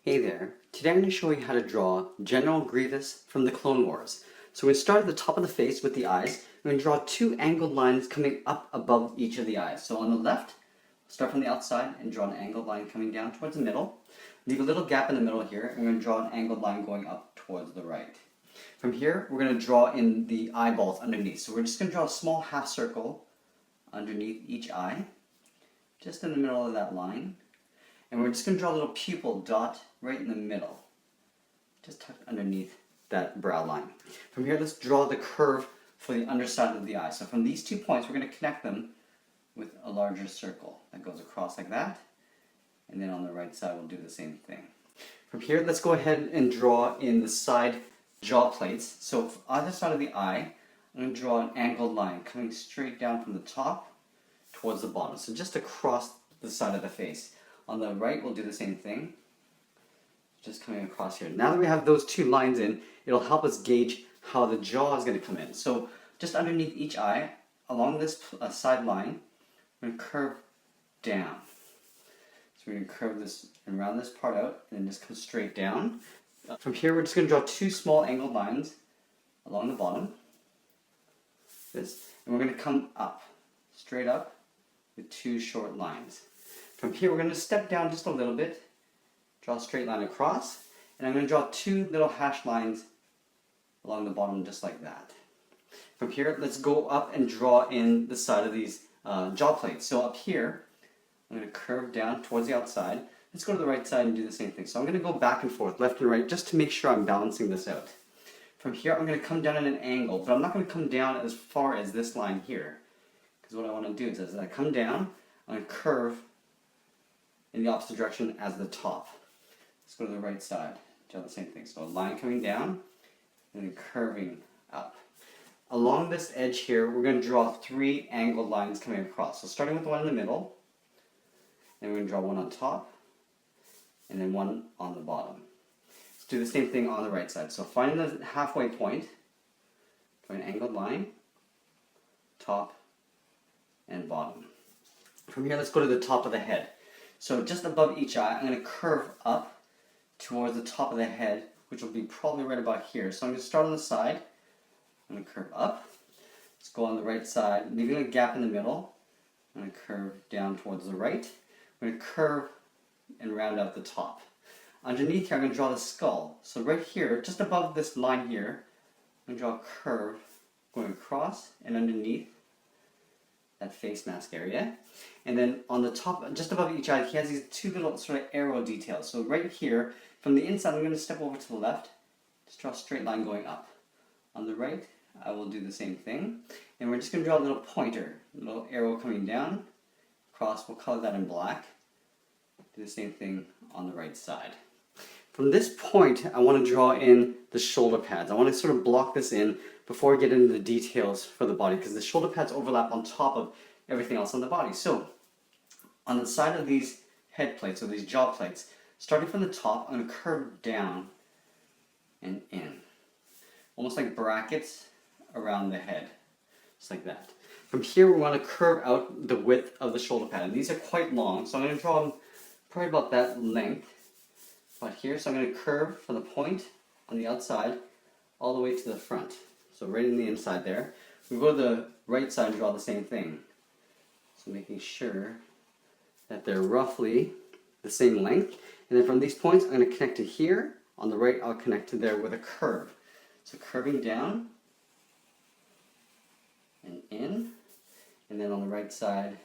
Hey there, today I'm going to show you how to draw General Grievous from the Clone Wars. So we're going to start at the top of the face with the eyes. We're going to draw two angled lines coming up above each of the eyes. So on the left, start from the outside and draw an angled line coming down towards the middle. Leave a little gap in the middle here, and we're going to draw an angled line going up towards the right. From here, we're going to draw in the eyeballs underneath. So we're just going to draw a small half circle underneath each eye, just in the middle of that line. And we're just going to draw a little pupil dot right in the middle, just tucked underneath that brow line. From here, let's draw the curve for the underside of the eye. So from these 2 points, we're going to connect them with a larger circle that goes across like that. And then on the right side, we'll do the same thing. From here, let's go ahead and draw in the side jaw plates. So for either side of the eye, I'm going to draw an angled line coming straight down from the top towards the bottom. So just across the side of the face. On the right, we'll do the same thing, just coming across here. Now that we have those two lines in, it'll help us gauge how the jaw is going to come in. So just underneath each eye, along this side line, we're going to curve down. So we're going to curve this and round this part out, and then just come straight down. From here, we're just going to draw two small angled lines along the bottom. This, and we're going to come up, straight up, with two short lines. From here, we're going to step down just a little bit, draw a straight line across, and I'm going to draw two little hash lines along the bottom just like that. From here, let's go up and draw in the side of these jaw plates. So up here, I'm going to curve down towards the outside. Let's go to the right side and do the same thing. So I'm going to go back and forth, left and right, just to make sure I'm balancing this out. From here, I'm going to come down at an angle, but I'm not going to come down as far as this line here. Because what I want to do is as I come down, I'm going to curve in the opposite direction as the top. Let's go to the right side. Draw the same thing. So a line coming down and then curving up. Along this edge here, we're going to draw three angled lines coming across. So starting with the one in the middle, then we're going to draw one on top, and then one on the bottom. Let's do the same thing on the right side. So find the halfway point, draw an angled line, top and bottom. From here, let's go to the top of the head. So just above each eye, I'm going to curve up towards the top of the head, which will be probably right about here. So I'm going to start on the side. I'm going to curve up. Let's go on the right side, leaving a gap in the middle. I'm going to curve down towards the right. I'm going to curve and round out the top. Underneath here, I'm going to draw the skull. So right here, just above this line here, I'm going to draw a curve going across and underneath that face mask area. And then on the top, just above each eye, he has these two little sort of arrow details. So right here, from the inside, I'm going to step over to the left, just draw a straight line going up. On the right, I will do the same thing. And we're just going to draw a little pointer, a little arrow coming down, across, we'll color that in black. Do the same thing on the right side. From this point, I want to draw in the shoulder pads. I want to sort of block this in before I get into the details for the body, because the shoulder pads overlap on top of everything else on the body. So, on the side of these head plates, or these jaw plates, starting from the top, I'm going to curve down and in. Almost like brackets around the head. Just like that. From here, we want to curve out the width of the shoulder pad. And these are quite long, so I'm going to draw them probably about that length. About here, so I'm going to curve from the point on the outside all the way to the front. So right in the inside there. We go to the right side and draw the same thing. So making sure that they're roughly the same length. And then from these points, I'm going to connect to here. On the right, I'll connect to there with a curve. So curving down and in. And then on the right side,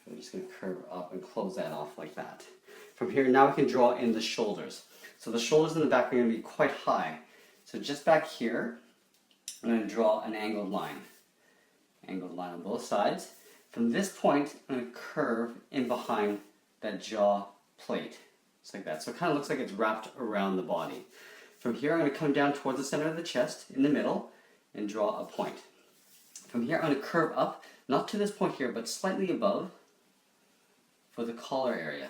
we're just going to curve up and close that off like that. From here, now we can draw in the shoulders. So the shoulders in the back are going to be quite high. So just back here, I'm going to draw an angled line. Angled line on both sides. From this point, I'm going to curve in behind that jaw plate. Just like that. So it kind of looks like it's wrapped around the body. From here, I'm going to come down towards the center of the chest, in the middle, and draw a point. From here, I'm going to curve up, not to this point here, but slightly above, for the collar area.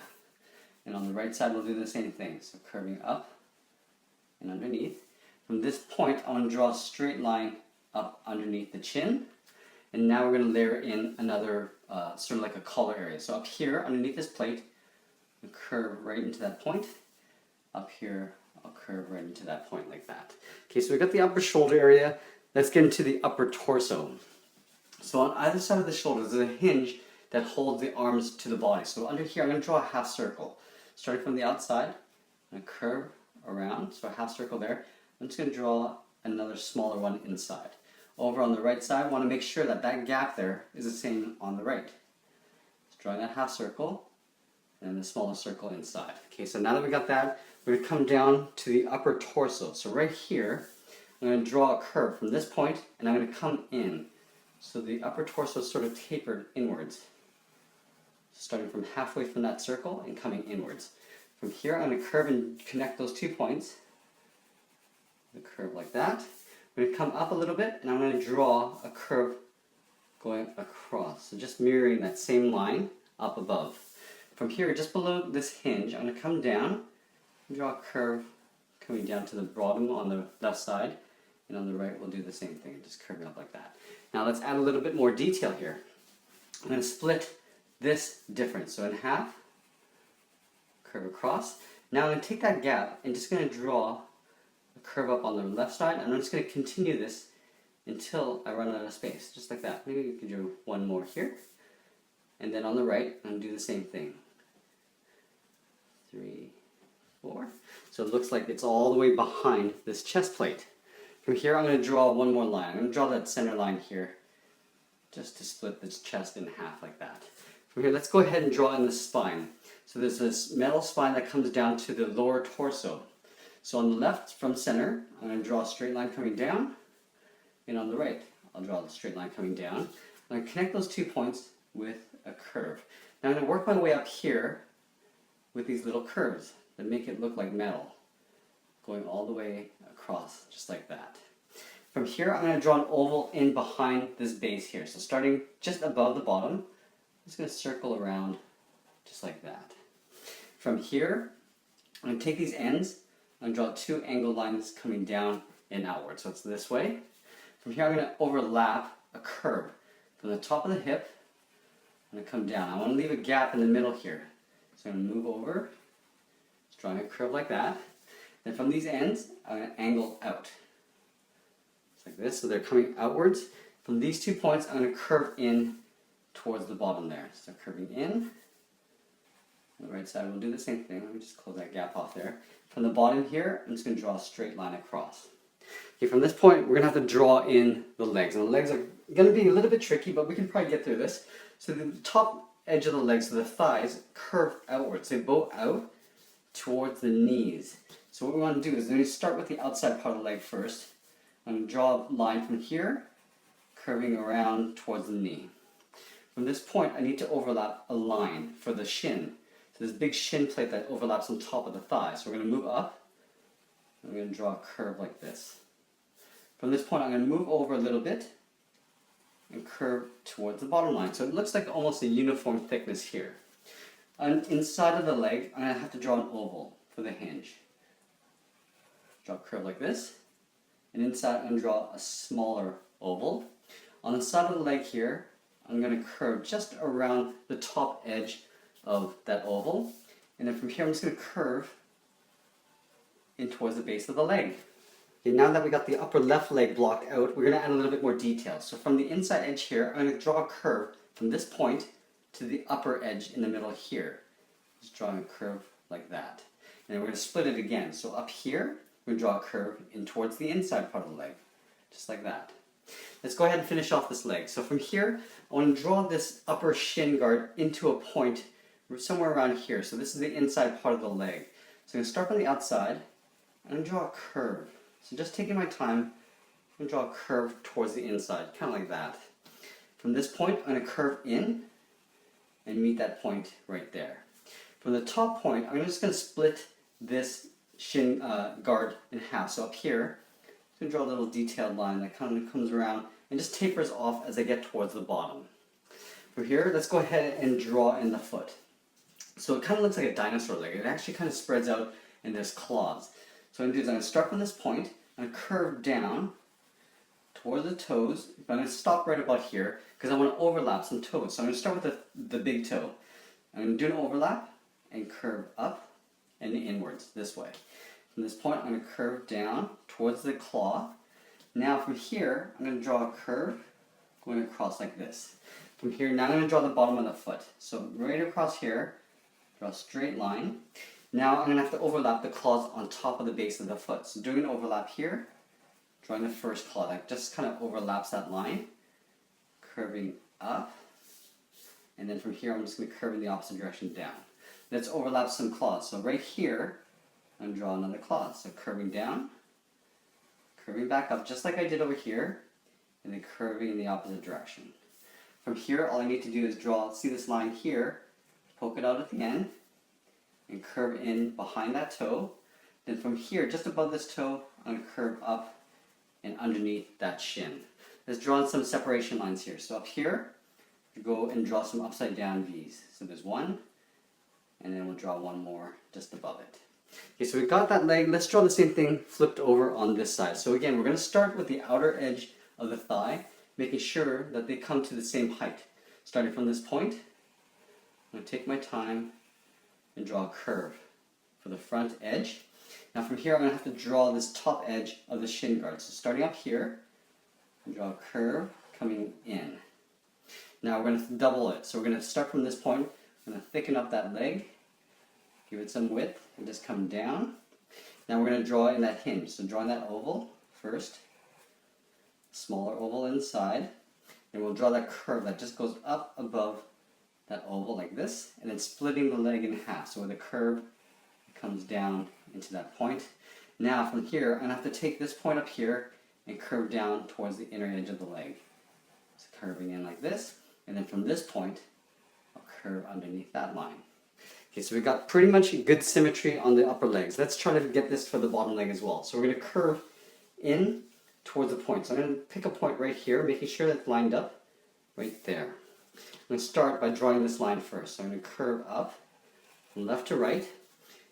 And on the right side, we'll do the same thing. So curving up and underneath. From this point, I want to draw a straight line up underneath the chin. And now we're going to layer in another, sort of like a collar area. So up here, underneath this plate, we curve right into that point. up here, I'll curve right into that point like that. Okay, so we've got the upper shoulder area. Let's get into the upper torso. So on either side of the shoulders, there's a hinge that holds the arms to the body. So under here, I'm going to draw a half circle. Starting from the outside, I'm going to curve around, so a half circle there. I'm just going to draw another smaller one inside. Over on the right side, I want to make sure that that gap there is the same on the right. Just drawing that half circle, and the smaller circle inside. Okay, so now that we got that, we're going to come down to the upper torso. So right here, I'm going to draw a curve from this point, and I'm going to come in. So the upper torso is sort of tapered inwards. Starting from halfway from that circle and coming inwards. From here, I'm going to curve and connect those 2 points. The curve like that. I'm going to come up a little bit, and I'm going to draw a curve going across. So just mirroring that same line up above. From here, just below this hinge, I'm going to come down and draw a curve coming down to the bottom on the left side. And on the right, we'll do the same thing, just curving up like that. Now let's add a little bit more detail here. I'm going to split this difference, so in half, curve across. Now I'm going to take that gap and just going to draw a curve up on the left side, and I'm just going to continue this until I run out of space, just like that. Maybe we could do one more here. And then on the right, I'm going to do the same thing. 3, 4. So it looks like it's all the way behind this chest plate. From here, I'm going to draw one more line. I'm going to draw that center line here, just to split this chest in half like that. From here, let's go ahead and draw in the spine. So there's this metal spine that comes down to the lower torso. So on the left, from center, I'm going to draw a straight line coming down. And on the right, I'll draw the straight line coming down. I'm going to connect those 2 points with a curve. Now I'm going to work my way up here with these little curves that make it look like metal, going all the way across, just like that. From here, I'm going to draw an oval in behind this base here. So starting just above the bottom, I'm just going to circle around just like that. From here, I'm going to take these ends and draw 2 angled lines coming down and outward. So it's this way. From here, I'm going to overlap a curve from the top of the hip. I'm going to come down. I want to leave a gap in the middle here. So I'm going to move over, just drawing a curve like that. Then from these ends, I'm going to angle out. Just like this, so they're coming outwards. From these 2 points, I'm going to curve in towards the bottom there. So curving in. On the right side, we'll do the same thing. Let me just close that gap off there. From the bottom here, I'm just going to draw a straight line across. Okay, from this point, we're going to have to draw in the legs. And the legs are going to be a little bit tricky, but we can probably get through this. So the top edge of the legs, so the thighs, curve outwards. They bow out towards the knees. So what we want to do is we start with the outside part of the leg first. I'm going to draw a line from here, curving around towards the knee. From this point, I need to overlap a line for the shin. So this big shin plate that overlaps on top of the thigh. So we're going to move up, and we're going to draw a curve like this. From this point, I'm going to move over a little bit and curve towards the bottom line. So it looks like almost a uniform thickness here. On inside of the leg, I'm going to have to draw an oval for the hinge. Draw a curve like this. And inside, I'm going to draw a smaller oval. On the side of the leg here, I'm going to curve just around the top edge of that oval. And then from here, I'm just going to curve in towards the base of the leg. Okay, now that we got the upper left leg blocked out, we're going to add a little bit more detail. So from the inside edge here, I'm going to draw a curve from this point to the upper edge in the middle here. Just drawing a curve like that. And then we're going to split it again. So up here, we're going to draw a curve in towards the inside part of the leg. Just like that. Let's go ahead and finish off this leg. So from here, I want to draw this upper shin guard into a point somewhere around here. So this is the inside part of the leg. So I'm going to start from the outside and draw a curve. So just taking my time, I'm going to draw a curve towards the inside, kind of like that. From this point, I'm going to curve in and meet that point right there. From the top point, I'm just going to split this shin guard in half. So up here, I'm going to draw a little detailed line that kind of comes around and just tapers off as I get towards the bottom. From here, let's go ahead and draw in the foot. So it kind of looks like a dinosaur leg. It actually kind of spreads out and there's claws. So what I'm going to do is I'm going to start from this point, I'm going to curve down toward the toes. I'm going to stop right about here because I want to overlap some toes. So I'm going to start with the big toe. I'm going to do an overlap and curve up and and inwards this way. From this point, I'm going to curve down towards the claw. Now from here, I'm going to draw a curve going across like this. From here, now I'm going to draw the bottom of the foot. So right across here, draw a straight line. Now I'm going to have to overlap the claws on top of the base of the foot. So doing an overlap here, drawing the first claw, that just kind of overlaps that line, curving up. And then from here, I'm just going to curve in the opposite direction down. Let's overlap some claws. So right here, I'm going to draw another claw. So curving down, curving back up, just like I did over here, and then curving in the opposite direction. From here, all I need to do is draw, see this line here, poke it out at the end, and curve in behind that toe. Then from here, just above this toe, I'm going to curve up and underneath that shin. Let's draw in some separation lines here. So up here, go and draw some upside down V's. So there's one, and then we'll draw one more just above it. Okay, so we've got that leg. Let's draw the same thing flipped over on this side. So again, we're going to start with the outer edge of the thigh, making sure that they come to the same height. Starting from this point, I'm going to take my time and draw a curve for the front edge. Now from here, I'm going to have to draw this top edge of the shin guard. So starting up here, draw a curve coming in. Now we're going to double it. So we're going to start from this point. I'm going to thicken up that leg, give it some width, and just come down. Now we're going to draw in that hinge. So drawing that oval first, smaller oval inside, and we'll draw that curve that just goes up above that oval like this, and then splitting the leg in half. So where the curve comes down into that point. Now from here, I'm going to have to take this point up here and curve down towards the inner edge of the leg. So curving in like this, and then from this point, I'll curve underneath that line. Okay, so we've got pretty much good symmetry on the upper legs. Let's try to get this for the bottom leg as well. So we're going to curve in towards the point. So I'm going to pick a point right here, making sure that's lined up right there. I'm going to start by drawing this line first. So I'm going to curve up from left to right.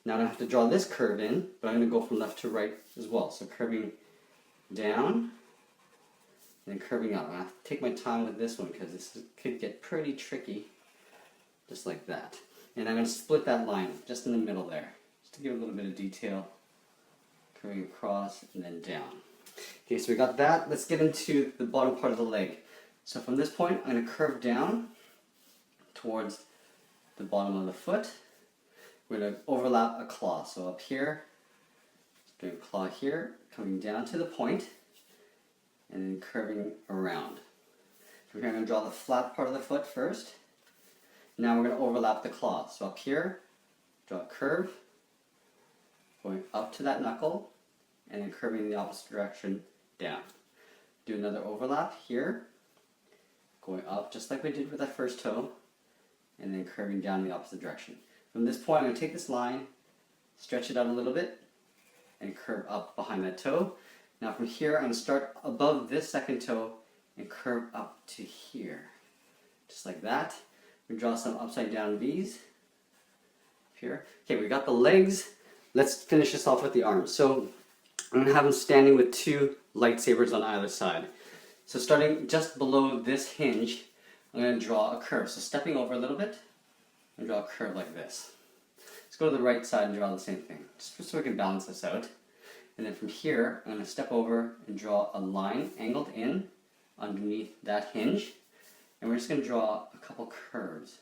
Now I'm going to have to draw this curve in, but I'm going to go from left to right as well. So curving down and then curving up. I have to take my time with this one because this could get pretty tricky, just like that. And I'm going to split that line just in the middle there, just to give a little bit of detail. Curving across and then down. Okay, so we got that. Let's get into the bottom part of the leg. So from this point, I'm going to curve down towards the bottom of the foot. We're going to overlap a claw. So up here, doing a claw here, coming down to the point, and then curving around. From here, I'm going to draw the flat part of the foot first. Now we're going to overlap the claw. So up here, draw a curve, going up to that knuckle, and then curving in the opposite direction down. Do another overlap here, going up just like we did with that first toe, and then curving down the opposite direction. From this point, I'm going to take this line, stretch it out a little bit, and curve up behind that toe. Now from here, I'm going to start above this second toe and curve up to here, just like that. We draw some upside down V's here. Okay, we got the legs. Let's finish this off with the arms. So I'm going to have them standing with two lightsabers on either side. So starting just below this hinge, I'm going to draw a curve. So stepping over a little bit, and draw a curve like this. Let's go to the right side and draw the same thing, just so we can balance this out. And then from here, I'm going to step over and draw a line angled in underneath that hinge. And we're just going to draw a couple curves,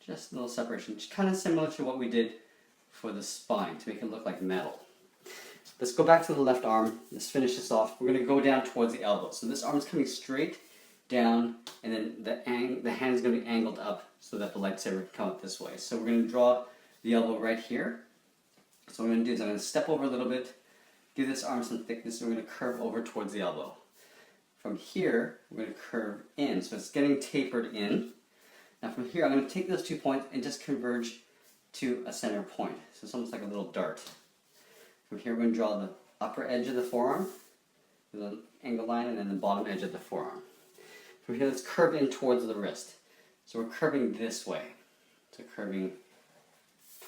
just a little separation, just kind of similar to what we did for the spine to make it look like metal. Let's go back to the left arm. Let's finish this off. We're going to go down towards the elbow. So this arm is coming straight down, and then the hand is going to be angled up so that the lightsaber can come up this way. So we're going to draw the elbow right here. So what I'm going to do is I'm going to step over a little bit, give this arm some thickness, and we're going to curve over towards the elbow. From here, we're going to curve in, so it's getting tapered in. Now from here, I'm going to take those 2 points and just converge to a center point. So it's almost like a little dart. From here, we're going to draw the upper edge of the forearm with an angle line, and then the bottom edge of the forearm. From here, let's curve in towards the wrist. So we're curving this way. So curving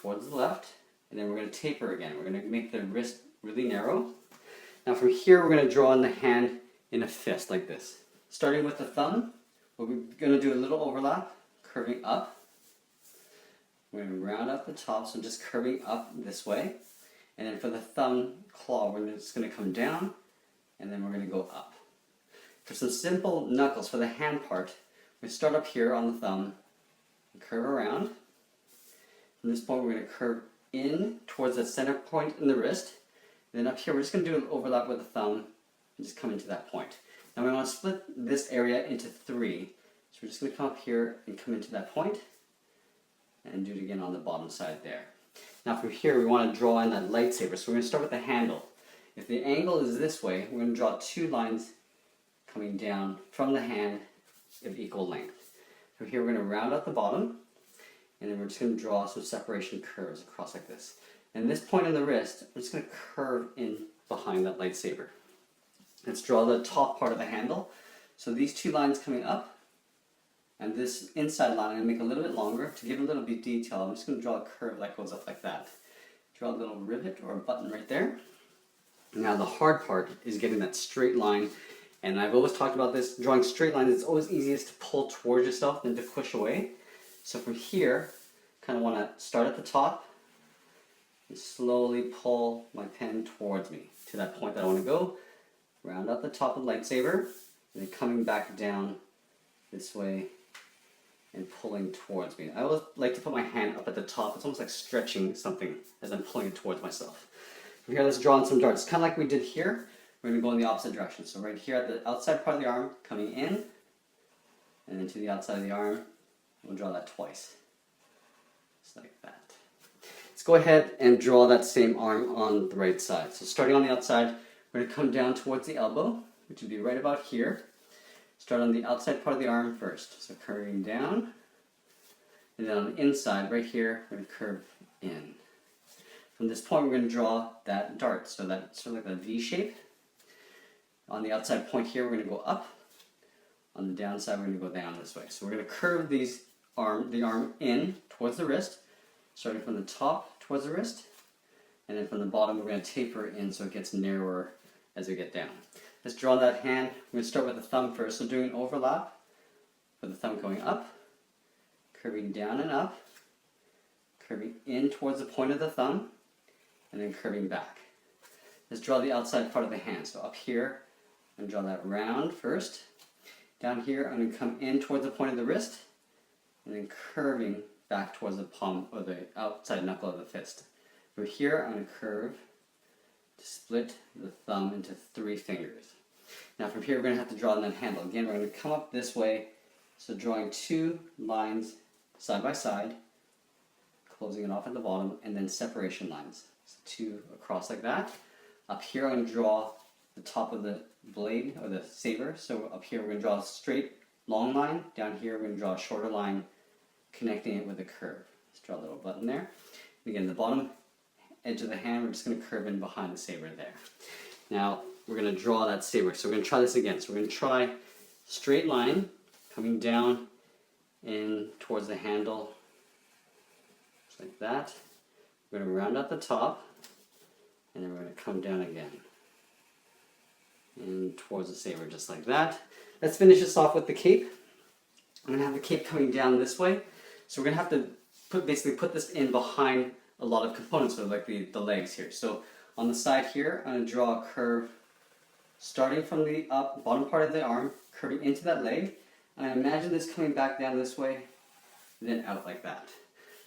towards the left, and then we're going to taper again. We're going to make the wrist really narrow. Now from here, we're going to draw in the hand in a fist like this. Starting with the thumb, we're going to do a little overlap, curving up, We're going to round up the top, so just curving up this way. And then for the thumb claw, we're just going to come down, and then we're going to go up. For some simple knuckles, for the hand part, we start up here on the thumb, and curve around. From this point, we're going to curve in towards the center point in the wrist. And then up here, we're just going to do an overlap with the thumb, and just come into that point. Now we want to split this area into 3. So we're just going to come up here and come into that point, and do it again on the bottom side there. Now from here, we want to draw in that lightsaber. So we're going to start with the handle. If the angle is this way, we're going to draw 2 lines coming down from the hand of equal length. From here, we're going to round out the bottom, and then we're just going to draw some separation curves across like this. And this point on the wrist, we're just going to curve in behind that lightsaber. Let's draw the top part of the handle. So these 2 lines coming up, and this inside line I'm going to make a little bit longer. To give a little bit of detail, I'm just going to draw a curve that goes up like that. Draw a little rivet or a button right there. Now the hard part is getting that straight line, and I've always talked about this, drawing straight lines, it's always easiest to pull towards yourself than to push away. So from here, kind of want to start at the top, and slowly pull my pen towards me to that point that I want to go. Round out the top of the lightsaber, and then coming back down this way and pulling towards me. I always like to put my hand up at the top. It's almost like stretching something as I'm pulling it towards myself. From here, let's draw in some darts. Kind of like we did here, we're going to go in the opposite direction. So right here at the outside part of the arm, coming in, and then to the outside of the arm, we'll draw that twice. Just like that. Let's go ahead and draw that same arm on the right side. So starting on the outside, we're going to come down towards the elbow, which would be right about here. Start on the outside part of the arm first. So curving down, and then on the inside, right here, we're going to curve in. From this point, we're going to draw that dart, so that's sort of like a V shape. On the outside point here, we're going to go up. On the downside, we're going to go down this way. So we're going to curve the arm in towards the wrist, starting from the top towards the wrist, and then from the bottom, we're going to taper in so it gets narrower as we get down. Let's draw that hand. We're going to start with the thumb first. So doing an overlap with the thumb going up, curving down and up, curving in towards the point of the thumb, and then curving back. Let's draw the outside part of the hand. So up here, I'm going to draw that round first. Down here, I'm going to come in towards the point of the wrist, and then curving back towards the palm or the outside knuckle of the fist. From here, I'm going to curve to split the thumb into 3 fingers. Now from here, we're going to have to draw in that handle. Again, we're going to come up this way, so drawing 2 lines side by side, closing it off at the bottom, and then separation lines. So 2 across like that. Up here, I'm going to draw the top of the blade, or the saber. So up here, we're going to draw a straight, long line. Down here, we're going to draw a shorter line, connecting it with a curve. Let's draw a little button there. And again, the bottom edge of the hand, we're just going to curve in behind the saber there. Now, we're going to draw that saber. So we're going to try this again. So we're going to try straight line, coming down in towards the handle, just like that. We're going to round out the top, and then we're going to come down again, and towards the saber, just like that. Let's finish this off with the cape. I'm going to have the cape coming down this way. So we're going to have to basically put this in behind a lot of components, so like the legs here. So on the side here, I'm going to draw a curve starting from the bottom part of the arm, curving into that leg. And I imagine this coming back down this way, and then out like that.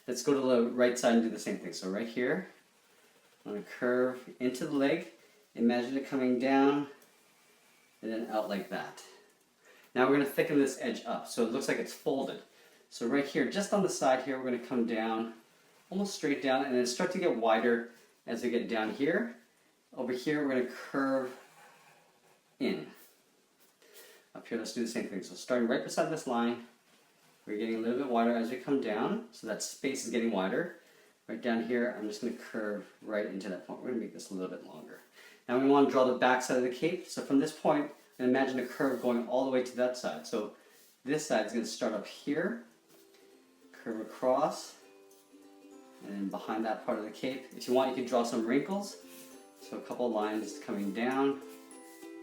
Let's go to the right side and do the same thing. So right here, I'm going to curve into the leg, imagine it coming down, and then out like that. Now we're going to thicken this edge up, so it looks like it's folded. So right here, just on the side here, we're going to come down, almost straight down, and then start to get wider as we get down here. Over here, we're going to curve in. Up here, let's do the same thing. So starting right beside this line, we're getting a little bit wider as we come down, so that space is getting wider. Right down here, I'm just going to curve right into that point. We're going to make this a little bit longer. Now we want to draw the back side of the cape. So from this point, imagine a curve going all the way to that side. So this side is going to start up here, curve across, and then behind that part of the cape. If you want, you can draw some wrinkles. So a couple lines coming down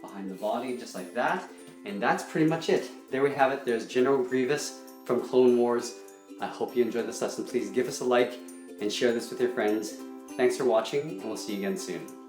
behind the body, just like that. And that's pretty much it. There we have it. There's General Grievous from Clone Wars I hope you enjoyed this lesson. Please give us a like and share this with your friends. Thanks for watching, and we'll see you again soon.